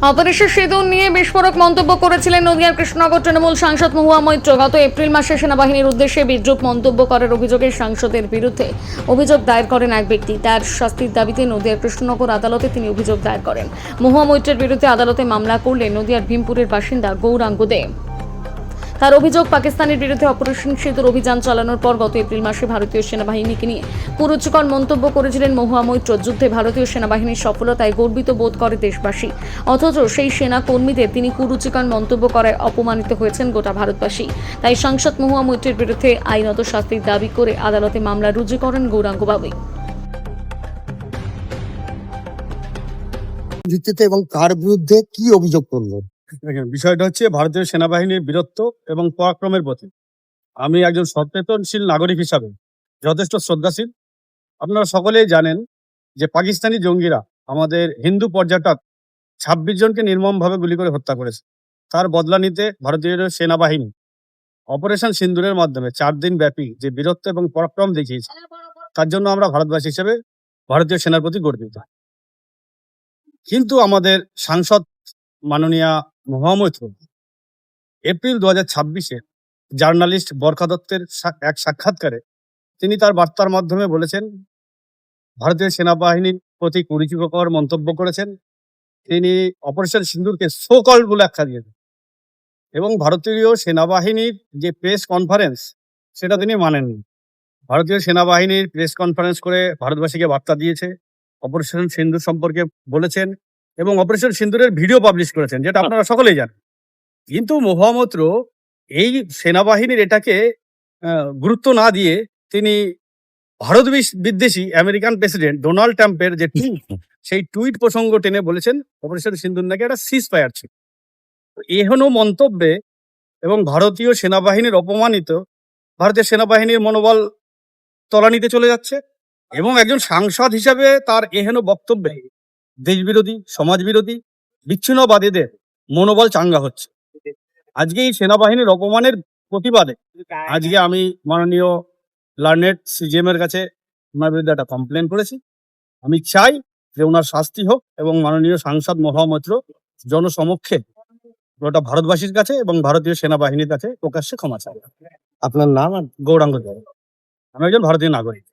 Operation সিঁদুর নিয়ে বিস্ফোরক মন্তব্য করেছিলেন নদিয়ার কৃষ্ণনগর তৃণমূল সাংসদ মহুয়া মৈত্র। গত এপ্রিল মাসে সেনাবাহিনীর উদ্দেশ্যে বিদ্রূপ মন্তব্য করার অভিযোগে সাংসদের বিরুদ্ধে অভিযোগ দায়ের করেন এক ব্যক্তি। তার শাস্তির দাবিতে নদিয়ার কৃষ্ণনগর আদালতে তিনি অভিযোগ দায়ের করেন। মহুয়া মৈত্রের বিরুদ্ধে আদালতে মামলা করলেন নদিয়ার ভীমপুরের বাসিন্দা গৌরাঙ্গ দে। তার অভিযোগ, পাকিস্তানের বিরুদ্ধে অপারেশন সিঁদুর অভিযান চালানোর পর গত এপ্রিল মাসে ভারতীয় সেনাবাহিনীকে নিয়ে কুরুচিকর মন্তব্য করেছিলেন মহুয়া মৈত্র। যুদ্ধে ভারতীয় সেনাবাহিনীর সফলতায় গর্বিত বোধ করে দেশবাসী, অথচ সেই সেনা কর্মীদের তিনি কুরুচিকর মন্তব্য করায় অপমানিত হয়েছেন গোটা ভারতবাসী। তাই সাংসদ মহুয়া মৈত্রের বিরুদ্ধে আইনত শাস্তির দাবি করে আদালতে মামলা রুজু করেন গৌরাঙ্গ বাবু। ভিত্তিতে এবং কার বিরুদ্ধে কি অভিযোগ করলো? দেখেন, বিষয়টা হচ্ছে ভারতীয় সেনাবাহিনীর বীরত্ব এবং পরাক্রমের প্রতি আমি একজন সচেতনশীল নাগরিক হিসাবে যথেষ্ট শ্রদ্ধাশীল। আপনারা সকলেই জানেন যে পাকিস্তানি জঙ্গিরা আমাদের হিন্দু পর্যটক 26 জনকে নির্মমভাবে গুলি করে হত্যা করেছে। তার বদলা নিতে ভারতীয় সেনাবাহিনী অপারেশন সিন্দুরের মাধ্যমে 4 দিন ব্যাপী যে বীরত্ব এবং পরাক্রম দেখিয়েছে, তার জন্য আমরা ভারতবাসী হিসেবে ভারতীয় সেনার প্রতি গর্বিত। কিন্তু আমাদের সাংসদ মাননীয়া মহুয়া মৈত্র এপ্রিল 2026-এ জার্নালিস্ট বরখা দত্তের এক সাক্ষাৎকারে তিনি তার বার্তার মাধ্যমে বলেছেন, ভারতীয় সেনাবাহিনীর প্রতি কুরুচিকর মন্তব্য করেছেন। তিনি অপারেশন সিন্দুরকে সো কল্ড বলে আখ্যা দিয়েছেন এবং ভারতীয় সেনাবাহিনীর যে প্রেস কনফারেন্স সেটা তিনি মানেননি। ভারতীয় সেনাবাহিনীর প্রেস কনফারেন্স করে ভারতবাসীকে বার্তা দিয়েছে, অপারেশন সিন্দুর সম্পর্কে বলেছেন এবং অপারেশন সিন্দুরের ভিডিও পাবলিশ করেছেন, যেটা আপনারা সকলেই জানেন। কিন্তু মহুয়া মৈত্র এই সেনাবাহিনীর এটাকে গুরুত্ব না দিয়ে তিনি ভারত বিদ্বেষী আমেরিকান প্রেসিডেন্ট ডোনাল্ড ট্রাম্পের যে টুইট, সেই টুইট প্রসঙ্গ টেনে বলেছেন অপারেশন সিন্দুর নাকি একটা সিজ ফায়ার ছিল। এহেন মন্তব্যে এবং ভারতীয় সেনাবাহিনীর অপমানিত ভারতীয় সেনাবাহিনীর মনোবল তলানিতে চলে যাচ্ছে এবং একজন সাংসদ হিসাবে তার এহেন বক্তব্যে দেশবিরোধী, সমাজবিরোধী, বিচ্ছিন্নবাদীদের মনোবল চাঙ্গা হচ্ছে। আজকে এই সেনাবাহিনীর অপমানের প্রতিবাদে আজকে আমি মাননীয় লার্নেড সিজিএম এর কাছে ওনার বিরুদ্ধে একটা কমপ্লেন করেছি। আমি চাই যে ওনার শাস্তি হোক এবং মাননীয় সাংসদ মহুয়া মৈত্র জনসমক্ষে গোটা ভারতবাসীর কাছে এবং ভারতীয় সেনাবাহিনীর কাছে প্রকাশ্যে ক্ষমা চাই। আপনার নাম আর গৌরাঙ্গ দে, আমি একজন ভারতীয় নাগরিক।